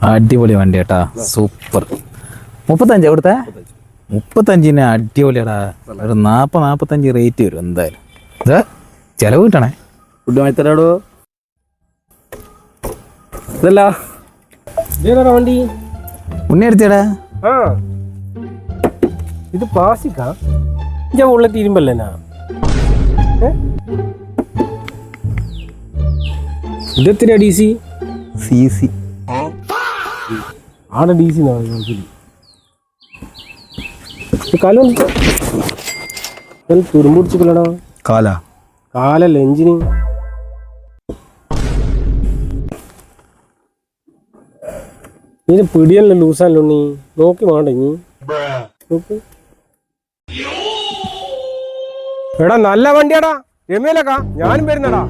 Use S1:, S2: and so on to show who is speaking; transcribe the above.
S1: അടിപൊളി വണ്ടി കേട്ടാ, സൂപ്പർ. 35 എവിടുത്തെ? 35 അടിപൊളിയാടാ. ഒരു 40-45 റേറ്റ് വരും എന്തായാലും. ഇത് ചെലവ് കിട്ടണേ.
S2: ഫുഡ് വാങ്ങിത്തരാടോ. ഇതല്ല വണ്ടി
S1: ഉണ്ണി എടുത്തേടാ.
S2: ആ ഇത് പ്ലാസ്റ്റിക്കാ? ഞാൻ ഉള്ളിൽ ഇരുമ്പല്ലേനാ. ഇതെത്തിനാ DC?
S1: CC
S2: ആടെ DC കാലം തുരുമ്പുടിച്ചില്ലടാ. കാലല്ല, എഞ്ചിന്. ഇതിന് പിടിയല്ല, ലൂസാണല്ലോ. നീ നോക്കി വേണ്ട ഇനി നോക്ക്. എടാ നല്ല വണ്ടിയാടാ, രമ്യയിലക്കാ ഞാനും വരുന്നടാ.